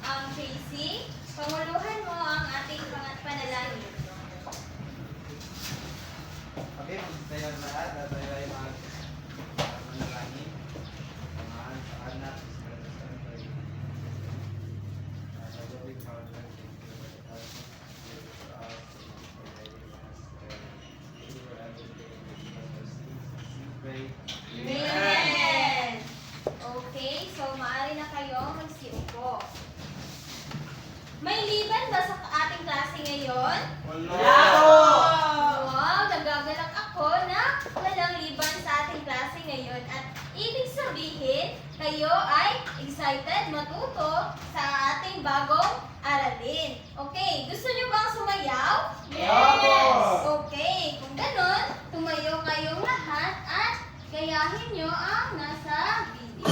Tracy, panguluhan mo ang ating panalangin. Okay, magtayo na lahat. Tayo ay manalangin. Samahan sa anak. Amen! Okay, so maaari na kayo magsiupo. May liban ba sa ating klase ngayon? Wala! Wow, nagagalak ako na walang liban sa ating klase ngayon at ibig sabihin, kayo ay excited matuto sa ating bagong aralin. Okay, gusto nyo bang sumayaw? Yes! Okay, kung ganon, tumayo kayong lahat at gayahin nyo ang nasa video.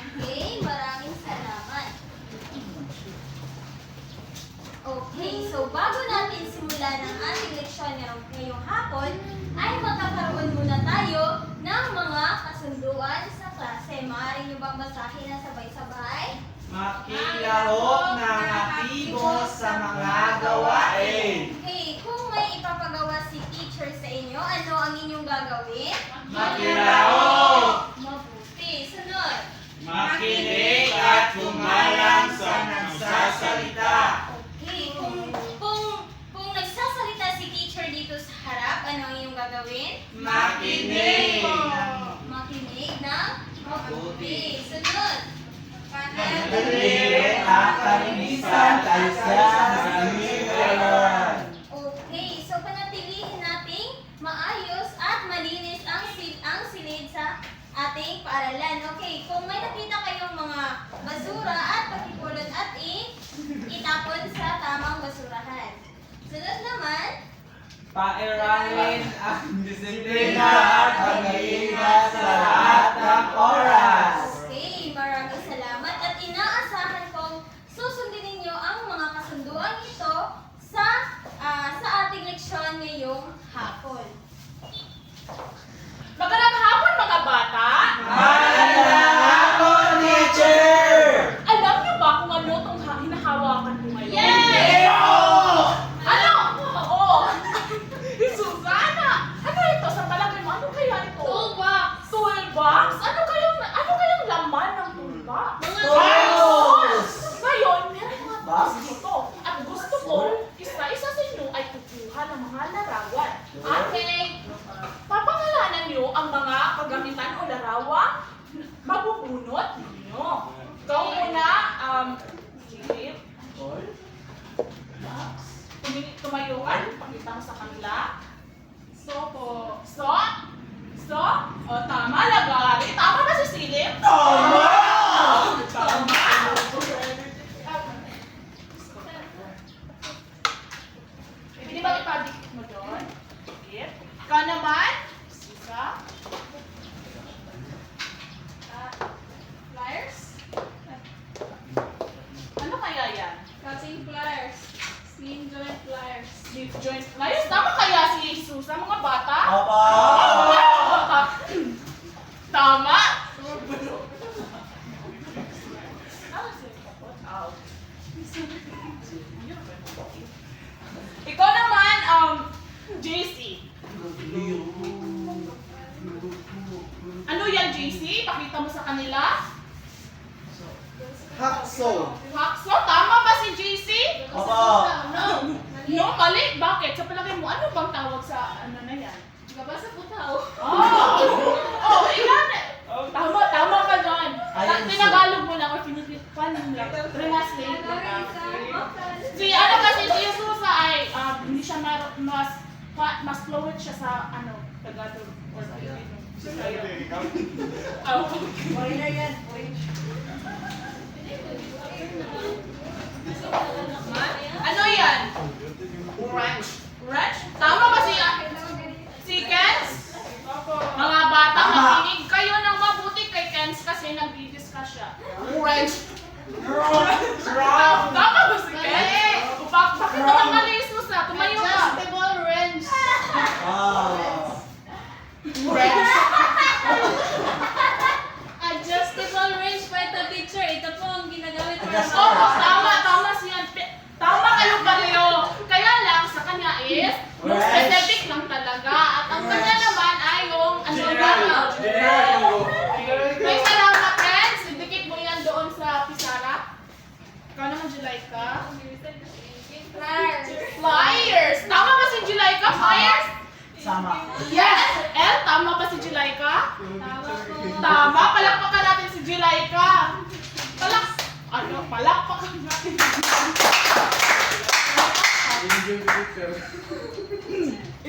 Okay, maraming salamat. Okay, so bago natin simulan ang ating leksyon ngayong hapon, ay magkakaroon muna tayo ng mga kasunduan sa klase. Maaari nyo bang basahin na sabay-sabay? Makilahok ng aktibo sa mga gawain. Okay, kung may ipapagawa si teacher sa inyo, ano ang inyong gagawin? Makilahok! Mabuti. Sunod. Makinig at gumalang sa nagsasalita. Okay, kung nagsasalita si teacher dito sa harap, ano ang inyong gagawin? Makinig. Makinig ng mabuti. Sunod. Panatilihin ang kalinisan kaysa sa liberan. Okay, so panatilihin nating maayos at malinis ang silid sa ating paaralan. Okay, kung may nakita kayong mga basura at pakipulot at itapon sa tamang basurahan. Sunod naman, Pairalin ang disiplina at pag-iingat sa lahat ng oras. okay, maraming salamat at inaasahan kong susundin ninyo ang mga kasunduan ito sa ating leksyon ngayong hapon. Magandang hapon mga bata! Magandang hapon, teacher! Alam niyo ba kung ano itong hinahawakan ko ngayon? Yes! Ano? Oo! Susana! Ano ito? Sa palagay mo, ano kaya ito? Toolbox! Toolbox? Ano kayang laman ng toolbox? Tools! Ngayon, meron mga tools dito. At gusto ko, isa-isa sa inyo ay kukuha ng mga larawan. Okay? Papangalanan niyo ang mga kagamitan o larawan. Mabubunot ninyo. Ikaw muna, Philip. Tumayuan, pakita mo sa kanila. O, tama, lagari. Tama na si Philip. Tama! Tama. yan? Cutting pliers. Slim joint pliers. Slip joint pliers. Tama kaya si Jesus sa mga bata? Opo! Tama! Ikaw naman, JC. Ano yan, JC? Pakita mo sa kanila. Hakso. Hakso, tama ba si JC? Opo! No, mali. Bakit? Sa palagay mo, ano bang tawag sa ano na yan? Gabasa putaw. Oh, ilan? Tama ka doon. Ayun, Tinagalog mo lang or pinipilipan mo lang. Translate mo lang. Si ano kasi si Jesus ay hindi siya mas fluent siya sa ano, Tagalog or Filipino. Foreigner yan. Ano yan? Orange. Ranch? Tama ba si Kens? Mga bata, Tama. makinig kayo ng mabuti kay Kens kasi nagdi-discuss siya. Orange. Tama ba si Kens? Bakit naman malisus na? Tumayo ka. Adjustable wrench. Adjustable wrench pa ito, teacher. Ito po ang ginagamit para Oo, tama siya. Tama kayo pareho. Kaya lang, sa kanya is, yung Wrench. specific lang talaga. At ang kanya naman ay yung, ano may salamat, friends. Indicate mo yan doon sa Pisara. Ikaw naman, Julayka. Flyers. Tama ba si Julayka? Flyers? Sama. Yes! El, tama ba si Julayka? Tama. Palakpakan natin si Julayka. Palakpakan natin.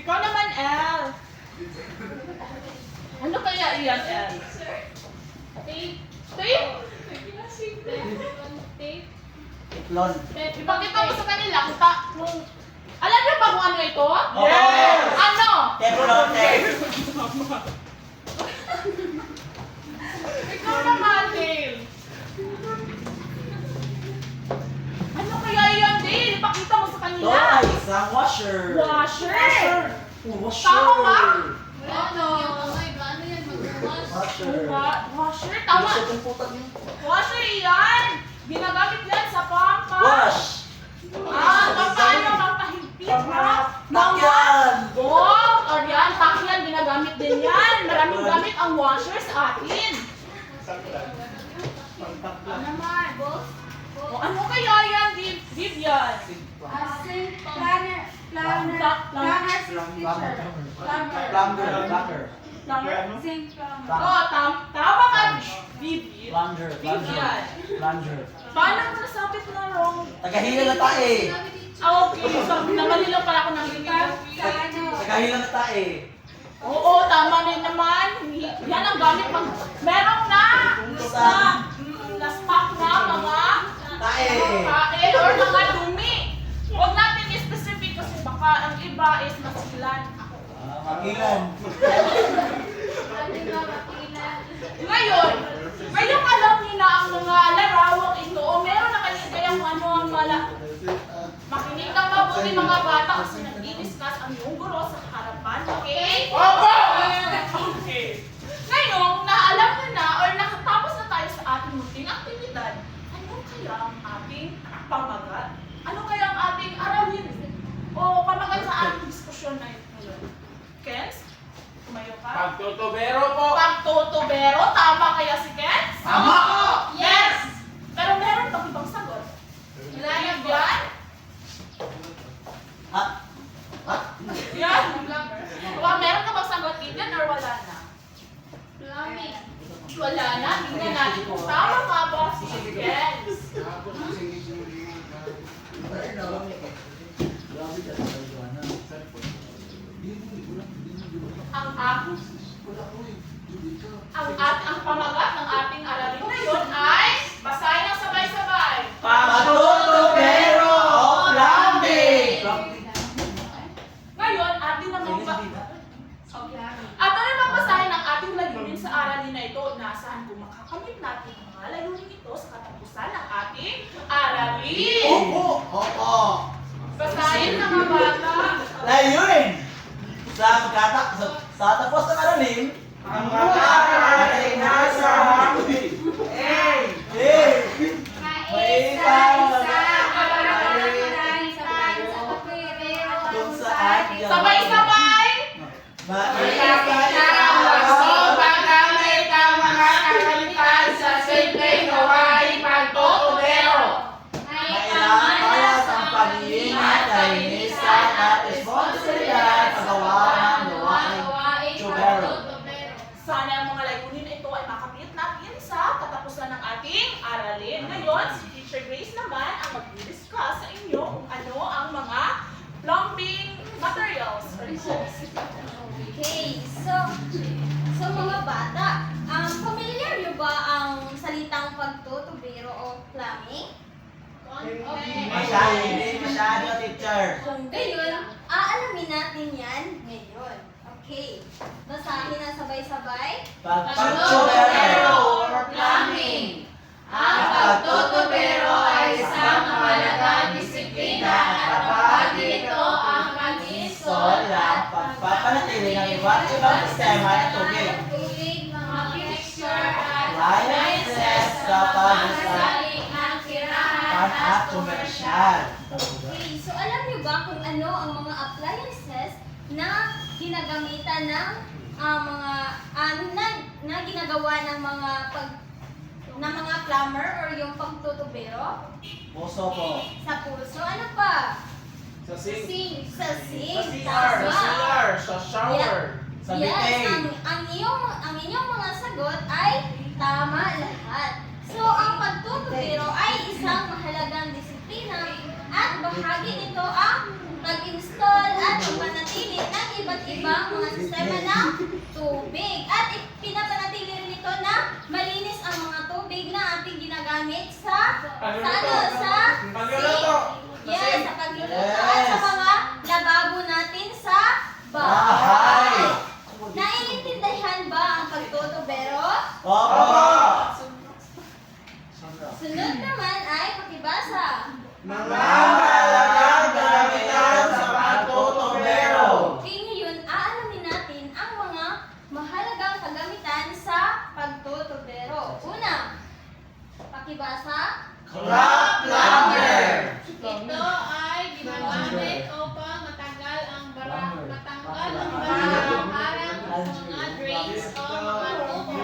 Ikaw naman, El. Ano kaya iyan, El? tape. Tape? Tape. Lon. Ipakita mo sa kanila kung alam niyo ba kung ano ito? Yes! Ano? Teflon tape. Ikaw naman, Dale. Ano kaya yan, Dale? Ipakita mo sa Ito kanila. ay isang washer. Washer. Washer. Tama ba? Wala na yung kamay. Paano yan mag-wash? Washer. Washer. Tama. Isa itong putak niyo. Washer yan. Ginagamit yan sa pampa. Wash. Paano pampahigpit na? Takyan. Oh, or yan, takyan, ginagamit din yan. Maraming gamit ang washer sa atin. Ano naman? O, ano kaya yan, Vivian? Planner. Plumber. Sing plumber. Oh, tama ka, Vivi. Plunger. Vivian. Plunger. Paano mo nasabit na wrong? Tagahila na tae. Okay, so namali lang pala ako ng Tagahila na tae. Oo, tama din naman. Yan ang gamit pag meron na na-stock na mga Tae. kain or mga dumi. Huwag natin i-specific kasi baka ang iba is masilan. Makilan. Ngayon alam niyo na ang mga larawang ito o meron na kayo kayang ano ang makinig ng mabuti mga bata kasi nag-i-discuss ang iyong guro sa harapan, okay? Opo! Okay. Ngayon, naalam nyo na or nakatapos na tayo sa ating munting aktibidad, ano kaya ang ating pamagat? Ano kaya ang ating aralin? O pamagat sa ating diskusyon na ito? Kens? Tumayo ka? Pagtutubero po. Pagtutubero, tama kaya si Kens? Tama po! Yes! Pero meron pang ibang sagot. Wala na po. Yan? Hat. Yan? Meron ka bang sagot, Eden, or wala na? Plumbing. Wala na. Tingnan natin kung tama nga ba si Kens. Ang pamagat Layunin! Sa tapos ng aralin, Ang mga ay nasa hangin. kung saan yung Sabay-sabay! Gusto magamit ang mga kagamitan sa simpleng gawain pagtutubero. Mailapalas ang pag-iingat, kainisan at responsibilidad sa gawa ng gawain tubero. Sana ang mga layunin na ito ay makamit natin sa katapusan ng ating aralin. Ngayon, si Teacher Grace naman ang mag-discuss sa inyo kung ano ang mga plumbing materials or tools. Okay, so mga bata, familiar niyo ba ang salitang pagtutubero o plumbing? Hindi masyado, teacher. Kung gayon, aalamin natin yan ngayon. Okay, basahin na sabay-sabay. Pagtutubero or plumbing. Ang pagtutubero ay isang mahalagang disiplina at bahagi nito ang pag-install ng pagpapanatili ng iba't ibang sistema ng tubig. Tubig, mga fixture at Licenses sa pag-usapan ng tirahan at komersyal. Okay, so alam niyo ba kung ano ang mga appliances na ginagamitan ng na ginagawa ng mga plumber or yung pagtutubero? Puso po. Sa puso, ano pa? Sa sink. Sa sink. Sa Tama. CR. Sa shower. Sa Yes, bitin. ang inyong mga sagot ay tama lahat. So, ang pagtutubero ay isang mahalagang disiplina at bahagi nito ang pag-install at pagpanatili ng iba't ibang mga sistema ng tubig. At pinapanatili rin ito na malinis ang mga tubig na ating ginagamit sa Pagluluto. yes, sa pagluluto at Yes. sa mga lababo natin sa Bahay. bahay. Naiintindihan ba ang pagtutubero? Opo. Sunod naman ay pakibasa. Mga mahalagang gamitan sa pagtutubero. Okay, ngayon, aalamin natin ang mga mahalagang kagamitan sa pagtutubero. Una, pakibasa. Craft plumber. Ito ay ginagamit upang matanggal ang bara para sa mga drains o mga tubo.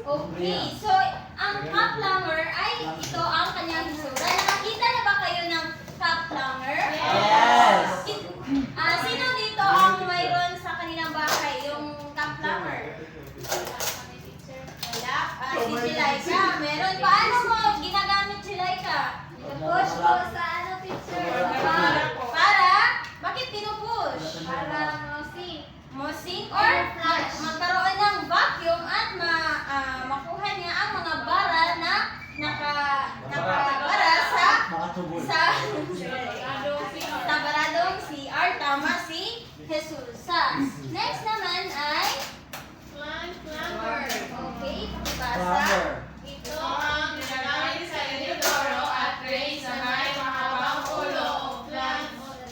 Okay, so ang cup plumber ay ito ang kanyang hisura. Nakakita na ba kayo ng cup plumber? Yes. Sino dito ang mayroon sa kanilang bahay yung cup plumber? Wala. Si Jilaika. Meron. Paano mo ginagamit, Jilaika? Push ko sa ano, picture. Para? Bakit pinupush? Para mosing. Mosing or flush? Magkaroon ng vacuum at makuha niya ang mga bara na nakabara sa Mga tubol. sa baradong CR. Tama si Jesus. Next naman ay Plumber. okay, pakibasa. Plumber. Ito ang ginagamit sa inodoro at drains na may mahabang ulo o plant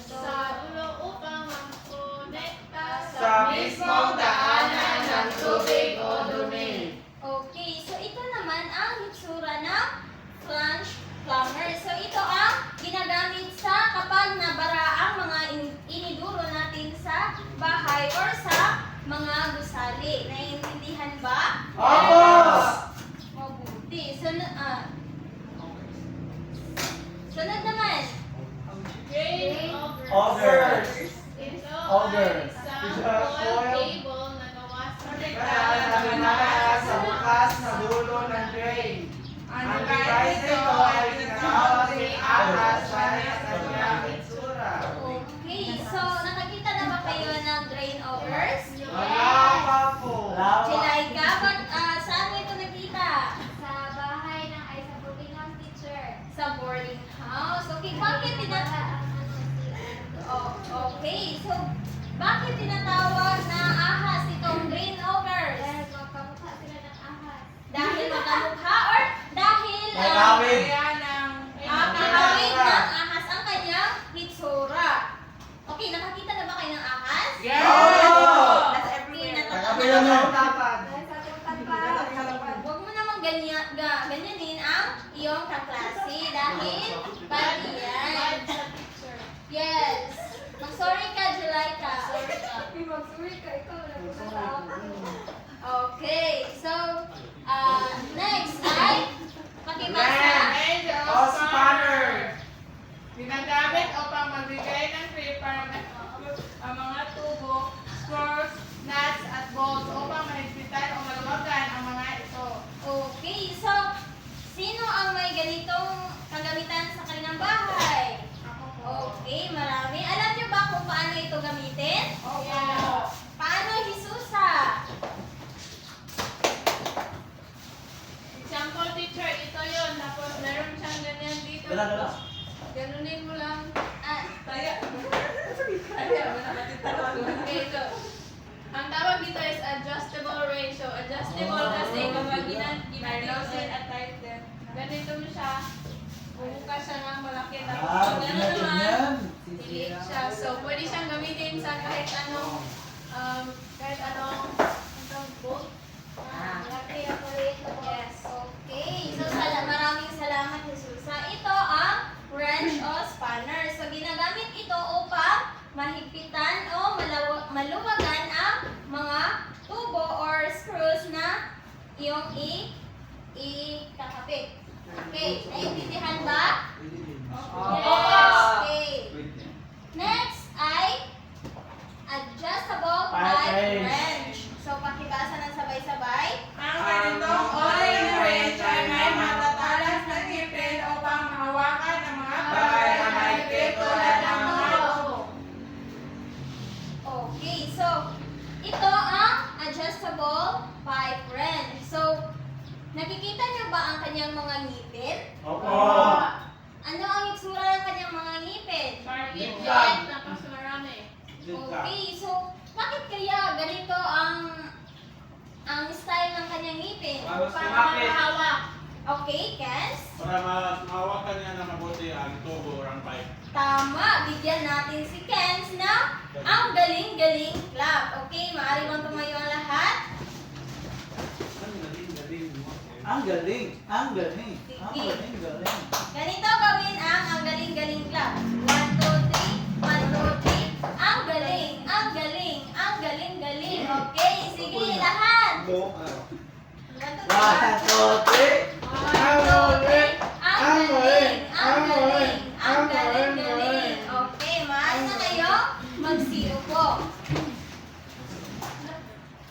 sa ulo upang makonekta Sa mismong daanan ng tubig o dumi. Okay, so ito naman ang hitsura ng flange plumber. So ito ang ginagamit sa kapag nabara ang mga iniduro natin sa bahay or sa mga gusali. Naiintindihan ba? Opo! Mabuti. Sunod naman. drain Over. Ito Over. ay isang coil cable na gawa sa metal Kaya naminahas sa bukas na dulo ng drain. Ang device nito ay tinatawag ni ahas para sa kanyang itsura. Okay, so nakakita na ba kayo ng drain overs? Wala pa po. Jilaika, saan mo ito nakita? Sa bahay ng ay sa boarding house, teacher. Sa boarding house. Okay, bakit okay, so bakit tinatawag na ahas itong drain overs? Dahil magkamukha sila ng ahas. Dahil magkamukha or dahil Nagawin. kahawig ng ahas ang kanyang hitsura. Okay, nakakita na ba kayo Ganunin mo lang. Ah, Taya. Okay, so, ang tawag dito is adjustable ratio. Adjustable kasi kapag ginanosin at tight din. Ganito mo siya. Bubuka siya ng malaki. Tapos Ah, pag gano'n naman, ganyan. delete siya. So, pwede siyang gamitin sa kahit anong bolt. Laki ako rito. Yes. okay. So, maraming salamat, Jesusa. Ito ang wrench o spanner. So, ginagamit ito upang mahigpitan o maluwagan ang mga tubo or screws na iyong ikakapit. Okay, naiintindihan ba? Yes. Okay. Next ay adjustable Pipe pipe wrench. wrench. So, pakibasa ng sabay-sabay. Ang ganitong uri ng wrench ay may matatalas na ngipin upang mahawakan ang mga bagay na mahigpit tulad ng mga tubo. Okay, so ito ang adjustable pipe wrench. So, nakikita niyo ba ang kanyang mga ngipin? Opo. Ano ang itsura ng kanyang mga ngipin? Margit, tapos marami. Okay, so bakit kaya ganito ang style ng kanyang ngipin? Para Para sumapit. mahawak. Okay, Kens? Para mahawakan niya na mabuti ang tubo or ang pipe. Tama, bigyan natin si Kens na ang galing-galing clap. Okay, maaari bang tumayo ang lahat? Ang galing. Ang galing. Sige. Ang galing, galing. Ganito gawin ang galing-galing clap. 1, 2, 3, 1, 2, 3. Ang galing, ang galing, ang galing-galing. Okay, sige, lahat. 1, 2, 3. 1, 2, 3. Ang galing, ang galing, ang galing, ang galing-galing. Okay, maaari na kayo magsiupo.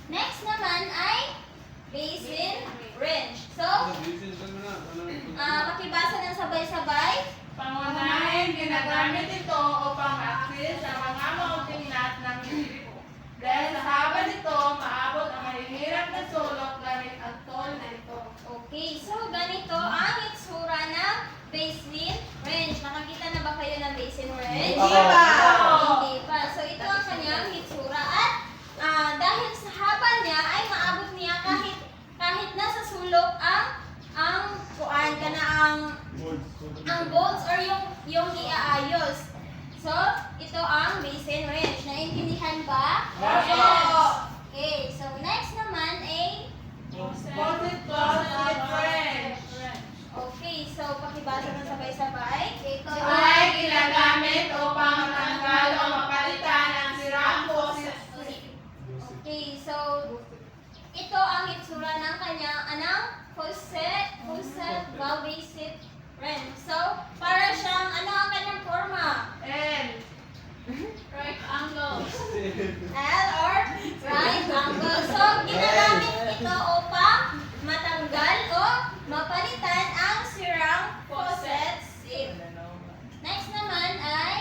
Next naman ay basin wrench. So, pakibasa ng sabay-sabay. Pangunahin, ginagamit ito upang aksis sa mga mounting nut ng gripo. Dahil sa haba nito, maabot ang mahihirap na sulok gamit ang tool na ito. Okay, so ganito ang itsura ng basin wrench. Nakakita na ba kayo ng basin wrench? Hindi pa. Hindi pa. So ito ang kanyang itsura at dahil sa haba niya ay maabot niya kahit nasa sulok ang kuan ka na ang bolts or yung iaayos. So, ito ang basin wrench. Naintindihan ba? Yes. Okay, so next naman ay Posit wrench. okay, so pakibasa ng sabay-sabay. Ito Ito ay ginagamit upang matanggal o mapalitan ang sirang posit. Okay, so ito ang itsura ng kanyang faucet valve wrench. So, para siyang ang kanyang forma? N. Right angle. L or right angle. So, ginagamit ito upang matanggal o mapalitan ang sirang faucet sip. Next naman ay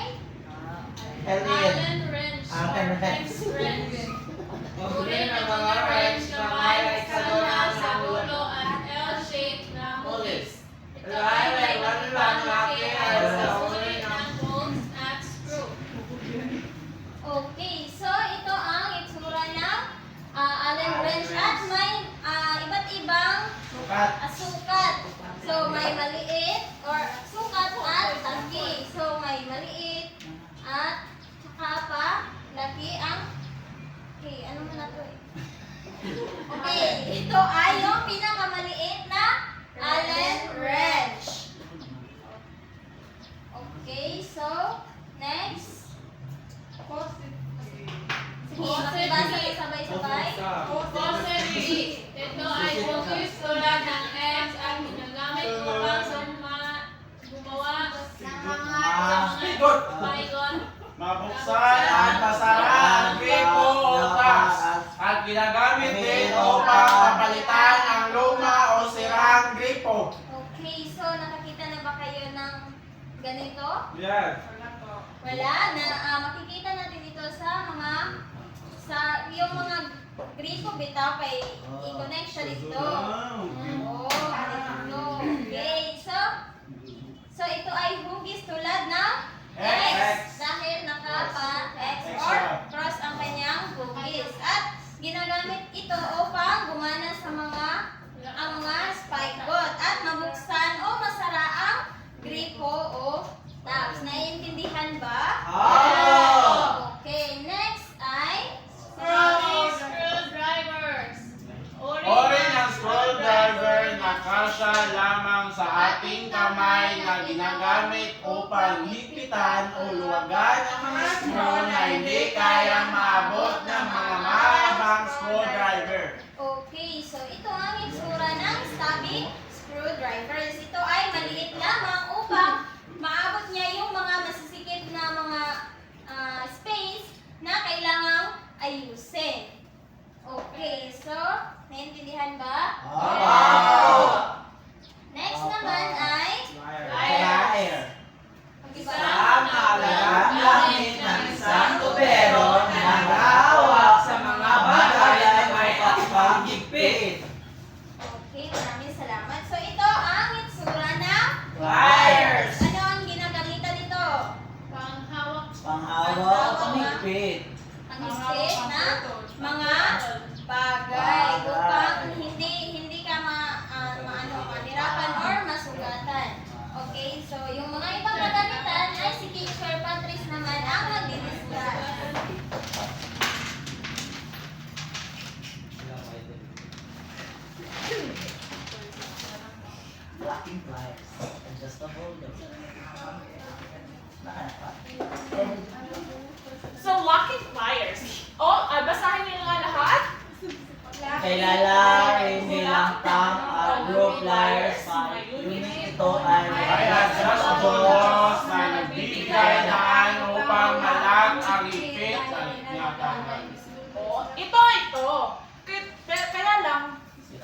Alien. Allen wrench. Allen or wrench. Hex wrench. Uri ng mga wrench na may hexagonal sa na dulo dulo. at L-shaped na holes. Ito Ay, ay may iba't one ibang lang laki laki at at sa sa uri uri ng bolts at screw. okay. So, ito ang itsura ng Allen wrench at may iba't ibang Sukat. sukat. So, may maliit or sukat at laki. So, may maliit at saka pa laki ang okay, ano mo na to eh? Okay, ito ay yung pinakamaliit na Allen wrench. Okay, so next. Sige, makibasa kayo sabay-sabay. Faucet B. Ito ay hoses tulad ng X at ginagamit upang gumawa Ah, Baygon. Mabuksan At masara ang gripo o taps. At ginagamit din upang mapalitan ang luma o sirang gripo. Okay, so nakakita na ba kayo ng ganito? Yes. Wala na makikita natin dito sa yung mga gripo bitaw kay i-connect siya dito. Oh, ganito. Okay, so ito ay hugis tulad higpitan o luwagan ang mga screw na hindi kayang maabot ng mga mahabang screwdriver. Okay, so ito ang itsura ng stabbing screwdrivers. Ito ay maliit lamang upang maabot niya yung mga masisikip na mga space na kailangang ayusin. Okay, so naintindihan ba? Next naman ay Plier. Isang Mahalagang gamit ng isang tubero na nakahawak sa mga bagay na may paghigpit. Okay, maraming salamat. So ito ang itsura ng Pliers. Ano ang ginagamitan nito? Panghawak. Panghawak o panghigpit. Ang higpit na mga bagay upang hindi ka mahirapan or masugatan. Okay, so yung mga ibang kagamitan ay si Teacher Patrice naman ang magdi-discuss. Locking pliers. Adjustable. So, locking pliers. Basahin niyo nga lahat. Kay lalaki nilang tang at group pliers. Unit ito ay Ay adjustables na nagbibigay daan upang malag ang ipit at tinatangan. Ito. Kaya lang,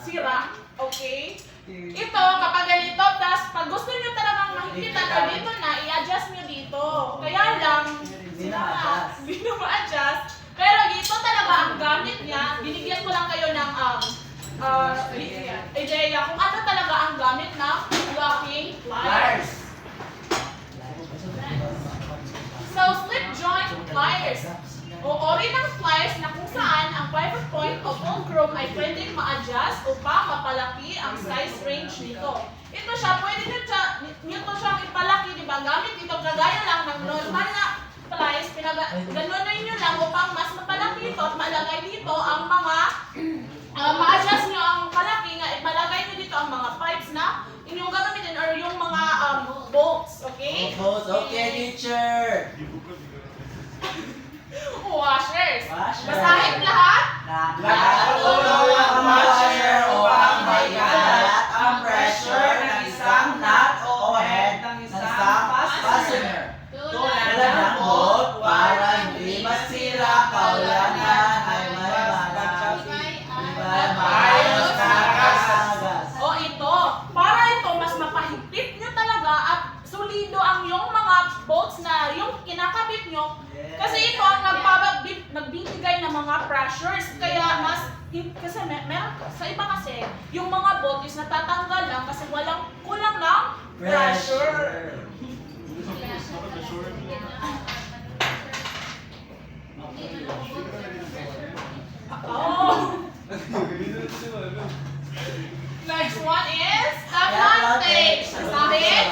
sira. Okay? Ito, kapag ganito, tapos pag gusto nyo talagang mahigpitan o dito na, i-adjust nyo dito. Kaya lang, Hindi na ma-adjust. Hindi na ma-adjust. Pero dito talaga ang gamit niya, binigyan ko lang kayo ng ideya kung ano talaga ang gamit ng locking pliers. So, slip joint pliers. O ori ng pliers na kung saan ang pivot point o fulcrum ay pwedeng ma-adjust upang mapalaki ang size range nito. Ito siya, pwede nyo siyang ipalaki, di ba? Gamit ito, kagaya lang ng normal na pliers, ganunin nyo lang upang mas mapalaki ito at malagay dito ang mga ma-adjust nyo ang palaki nga, ipalagay nyo dito ang mga pipes na inyong gagamitin or yung mga bolts, okay? Okay, teacher. Washers. Washer. Basahin lahat. Nakatulong ang washer upang maigalat ang pressure ng isang nut o head ng isang fastener. Tulad ng bolt para hindi masira kaulangan ay may maayos na kasagas. O ito, para ito mas mapahigpit nyo talaga at solido ang yung mga bolts na yung kinakabit nyo. Kasi ito ang nagbibigay ng mga pressures. Kaya kasi meron sa iba kasi, yung mga bolt is natatanggal lang kasi kulang ng pressure. Oh. Next one is Teflon tape. Basahin.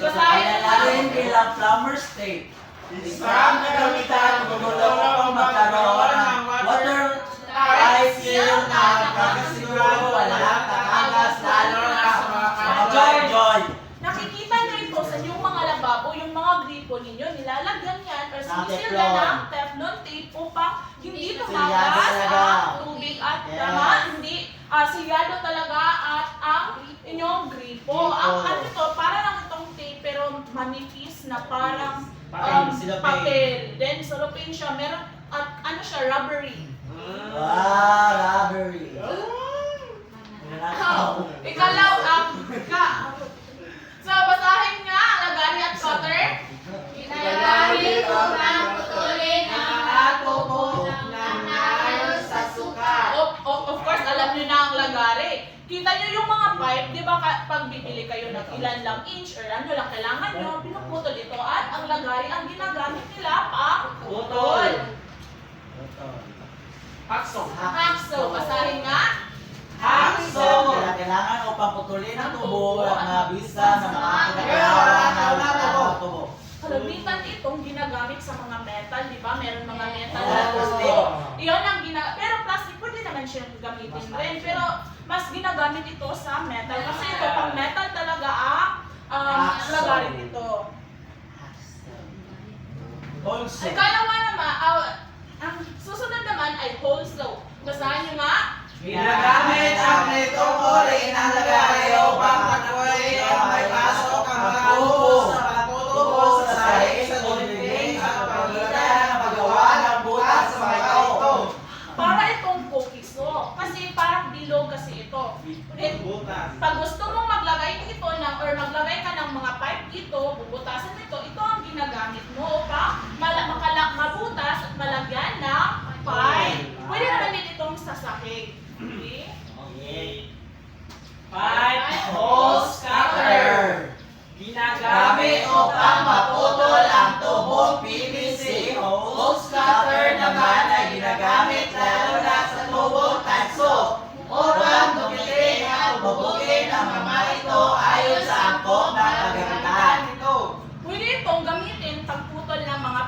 Basahin mo. Alalagin bilang plumber's tape. Isang kagamitan gumulong upang magkaroon ng watertight seal na kakasiguro walang tatagas lalo na sa mga joy. Nakikita nyo ito sa inyong mga lababo, yung mga gripo ninyo, nilalagyan yan or sinisil Teflon. na ng Teflon tape upang hindi Silyado tumakas talaga. ang tubig at hindi silyado talaga at ang inyong gripo. Ang ano ito, para lang itong tape pero manipis na parang Cellophane. papel. Then cellophane siya, meron at ano siya, rubbery. Rubbery. Ikalaw So, basahin nga ang lagari at cutter. Ginagamit upang putulin ang mga tubo ng naayos sa sukat. Of course, alam nyo na ang lagari. Kita nyo yung mga pipe, di ba pag bibili kayo ng ilan lang inch or ano lang kailangan nyo, pinuputol ito at ang lagari ang ginagamit nila pang putol. Hacksaw, basahin nga. Hacksaw. Kailangan upang putulin ang tubo at mabisa sa mga pinagkakaroon ng tubo. Kalamitan itong ginagamit sa mga metal, di ba? Meron mga metal na Plastic. tubo. Iyon ang pero plastic pwede naman siyang gamitin rin. Pero mas ginagamit ito sa metal kasi ito pang metal talaga ang lagari nito. Also. Ikalawa naman, ang susunod naman ay also. Basahin nyo nga. Ginagamit ang ganitong uri ng lagay upang patuloy ang may pasok ang mga tubo sa patutubo sa sahig sa dinding sa pamagitan ng paggawa ng butas sa mga ito. Para itong kukiso. Kasi parang bilog kasi ito. Pag gusto mong maglagay dito ng, or maglagay ka ng mga pipe dito, bubutasan nito, ito ang ginagamit mo upang mabutas at malagyan ng pipe. Pwede naman din itong sa sahig. Okay? Okay. Pipe hose cutter. Gamit upang maputol ang tubong PVC. Hose cutter naman ay ginagamit lalo na sa tubong tanso upang dumitin at bubugin ang mga ito ayon sa angkop na kagamitan. Pwede itong gamitin pagputol ng mga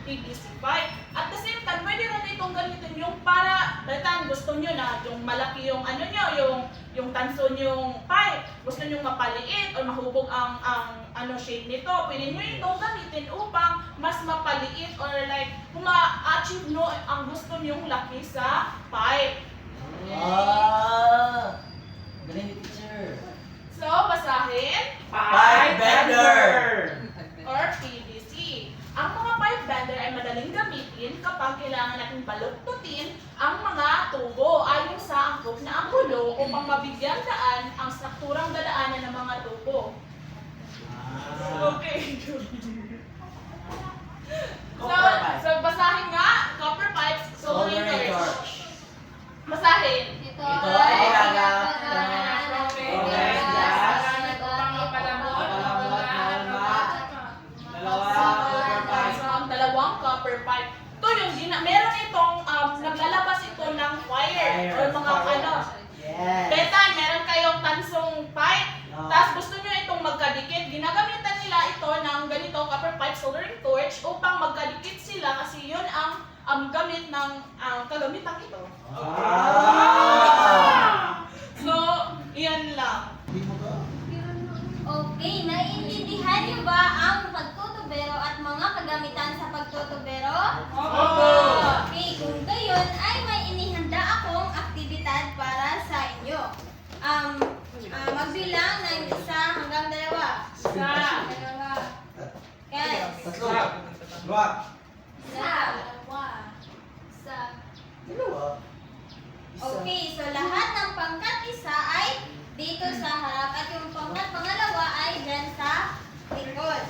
PVC pipe. At the same time, pwede rin itong gamitin yung para, dahil gusto nyo na yung malaki yung ano nyo, yung tanso yung pipe. Gusto nyo mapaliit o mahubog ang ano shape nito. Pwede nyo itong gamitin upang mas mapaliit or like kung ma-achieve nyo ang gusto nyong laki sa pipe. Galing ni teacher. So, basahin. Pipe bender. Or PVC. Ang mga pipe bender ay madaling gamitin kapag kailangan natin baluktutin ang mga tubo ayon sa angkop na anggulo upang mabigyan daan ang strukturang dadaanan ng mga tubo. Okay. So basahin nga, copper pipes, soldering torch. Basahin. Ito ay ginagamit Upang mapalambot ang mga So, ang dalawang copper pipe. Ito yung meron itong naglalabas ito ng wire or mga ano. Yes. Betay, meron kayong tansong pipe. Tapos gusto nyo itong magkadikit. Ginagamitan nila ito ng ganito, copper pipe soldering torch upang magkadikit sila kasi yun ang gamit ng kagamitan ito. So, iyan lang. Okay, naiintindihan niyo ba ang pagtutubero at mga kagamitan sa pagtutubero? Okay, kung gayon ay may inihanda akong aktibidad para sa inyo. Magbilang ng 1 hanggang 2. Guys, Tatlo. Dua. Dalawa. okay, so lahat ng pangkat isa ay dito sa harap at yung pangkat pangalawa ay dyan sa likod.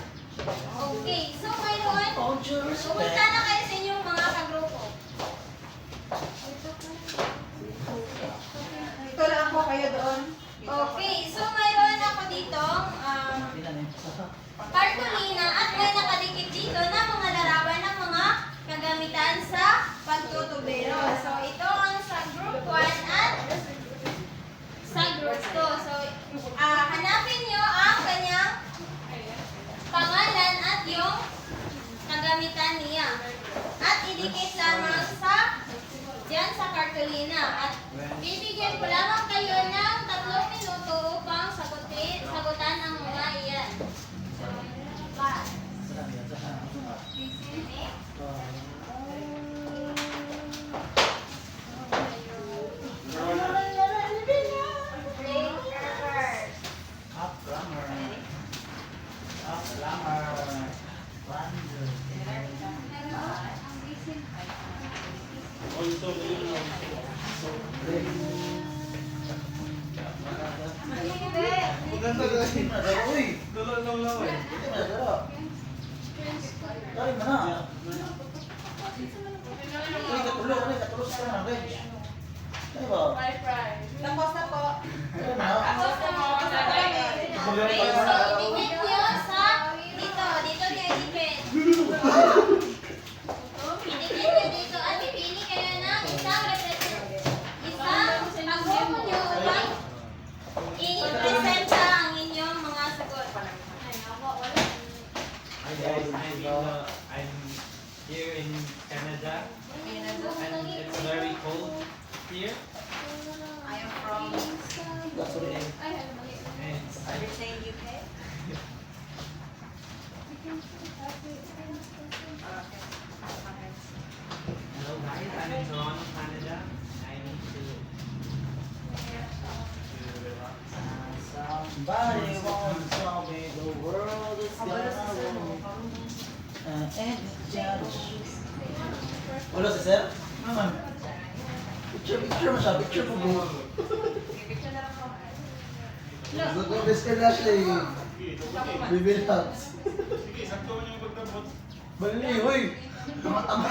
Okay, so ngayon, pumunta na kayo sa inyong mga kagrupo. Ito lang po kayo doon. Okay, so mayroon ako dito kartulina at may nakadikit dito na mga larawan ng mga kagamitan sa pagtutubero. So ito ang sa group 1 at sa group 2. So hanapin nyo ang kanyang pangalan at yung kagamitan niya. At idikit lamang sa dyan sa kartulina. At bibigyan ko lamang kayo ng 3 minuto upang sagutan ang mga iyan. Tapos na po. Okay, so idikit nyo sa dito nyo idikit. Idikit nyo dito at pipili kayo ng isang pagrupo nyo upang i-presenta ang inyong mga sagot. Hi guys, I'm here in Canada and it's very cold here. I am from... And You're saying UK? Hello guys, I'm in Toronto, Canada. I need to relax. Somebody wants to tell me the world is gonna roll. And judge. Wala si sir? Naman. Picture mo siya, picture mo mo. Nag-best ka na siya eh. Bibil Hubs. Sige, sakto mo yung pagtabot. Bali, hoy! Tama-tama.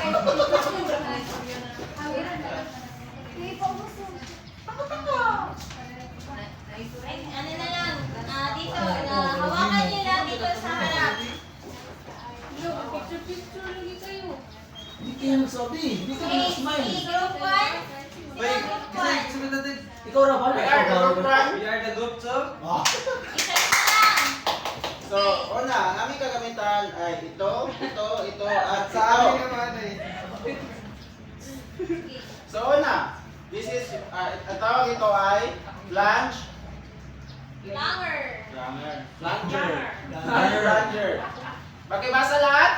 Ay, ano na lang, dito, hawakan niyo lang dito sa harap. Picture lagi kayo. Hindi kayo magsabi. Hindi ka Okay, mag-smile. si group 1. Wait, Group kasi 1. sunod natin. Ikaw na ba? We are the group one. We are the group too. Ah. Isa lang. So, una, ang aming kagamitan ay ito, at sa amin naman eh. So, una, this is, ang tawag ito ay flange, Langer. flanger. Pakibasa lahat?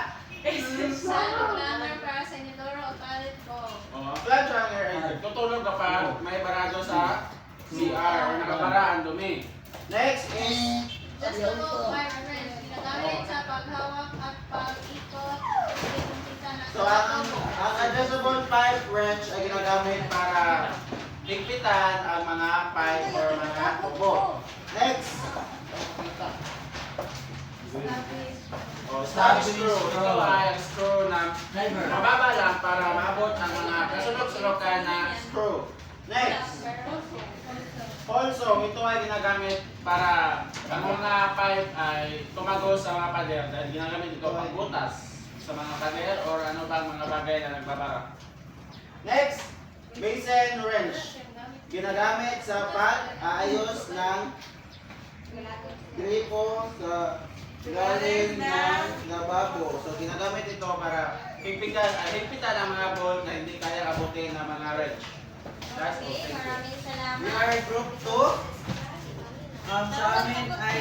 Saan planner para sa Inidoro o palit ko? Oh, ang flange hanger ay tutulog kapag may barado sa CR or nakabara ang dumi. Next is, Adjustable wire wrench. Ginagamit sa paghawak at pag-ikot. so ang adjustable pipe wrench ay ginagamit para ligpitan ang mga pipe or mga tubo. Next, Stop screw. Ito ay ang screw na mababa lang para maabot ang mga kasulok-sulokan na screw. Next, also, ito ay ginagamit para ang mga pipe ay tumagos sa mga pader dahil ginagamit ito pang butas sa mga pader or ano bang mga bagay na nagbabara. next, basin wrench. Ginagamit sa pag-aayos ng gripo sa galing ng lababo. So, ginagamit ito para higpitan ang mga bolt na hindi kaya abutin ng mga wrench. That's all. Okay, Thank you. maraming We salamat. are group 2. Sa amin ay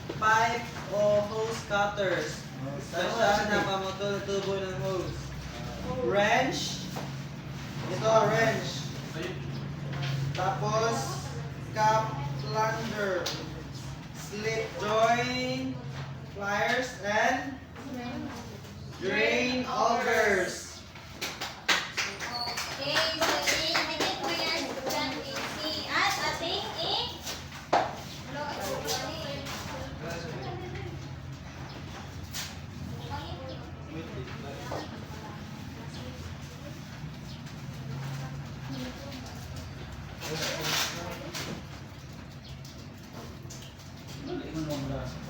pipe o hose cutters. Sasya na pamutol tubo ng hose. Wrench. Ito, wrench. Tapos, cap plunger. Slip joint, pliers, and drain augers. Okay, so i-edit mo yan dyan, AC. At ating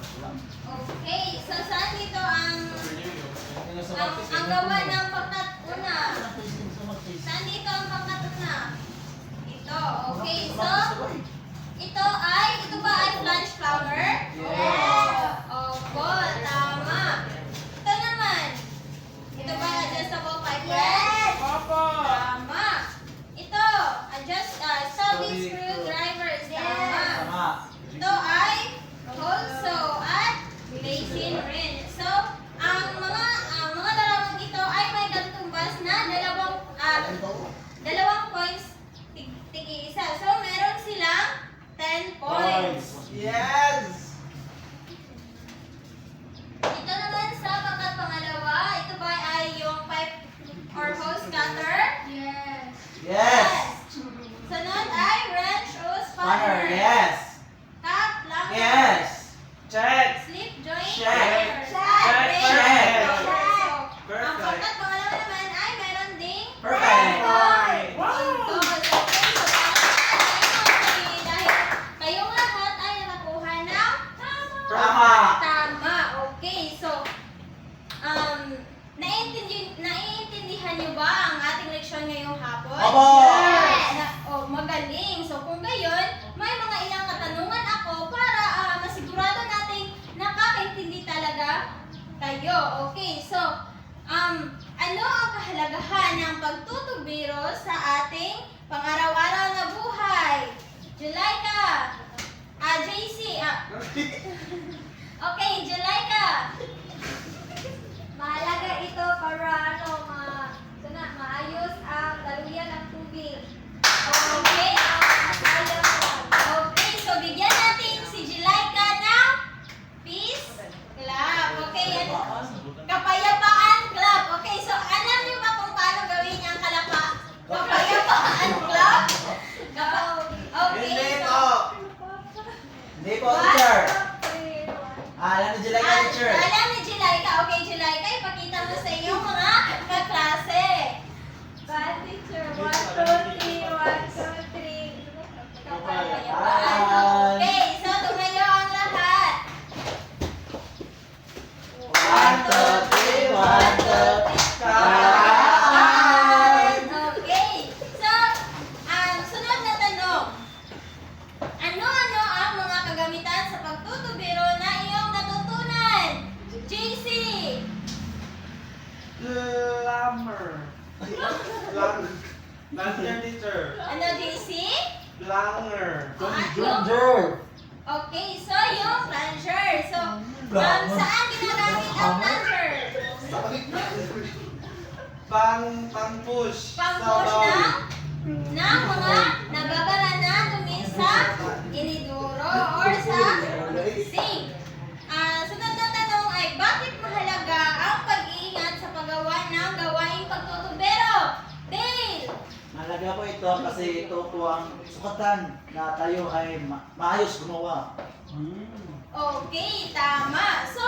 Okay, so saan dito ang gawa ng pangkat una? Saan dito ang pangkat una? Ito, okay, so ito ba ay flange flower? Yes! Opo, tama. Ito naman. Ito ba ay adjustable pipe wrench? Opo. Tama. Ito, stubby screwdrivers. Tama. Tama. Ito ay also at basin wrench. So, ang mga larawang ito ay may katumbas na dalawang points tigi-isa. So, meron silang 10 points. Yes! Ito naman sa pangalawa, ito ba ay yung pipe or hose cutter? Yes. Yes! Sunod ay wrench o Spanner, spanner. yes! Cap, lang. Yes! Check. Slip joint. Check. Check. Check. Ang pangkat pangalawa naman ay meron ding Perfect. point. So, dahil kayong lahat ay nakakuha ng Tama. tama. Okay, so, naiintindihan niyo ba ang ating leksyon ngayong hapon? Opo. Yes. Magaling. So, kung gayon, may mga ilang katanungan ako para masigurado nating nakakaintindi talaga kayo. Okay, so, ano ang kahalagahan ng pagtutubiro sa ating pang-araw-araw na buhay? Julayka, JC, okay, Julayka, teacher. Alam ni Jilaika. Okay, Jilaika, ipakita mo sa iyong mga kaklase. Bad teacher. 1, 2, 3. 1, 2, 3. Okay, so tumayo ang lahat. 1, 2, 3, 1, 2, kain! Okay. So, ang sunod na tanong. Ano-ano ang mga kagamitan sa pagtutubiro na iyong natutunan? JC. Plumber. Lantern teacher. Ano, JC? Planger. Okay, so yung plunger. So, saan ginagamit ang plunger? Pang-push. Pang-push ng mga nababara na dumi sa inidoro or sa sink. Sunod na tanong ay, bakit mahalaga ang pag-iingat sa paggawa ng gawaing pagtutubero? Dale! Mahalaga po ito kasi ito po ang sukatan na tayo ay maayos gumawa. Okay, tama. So,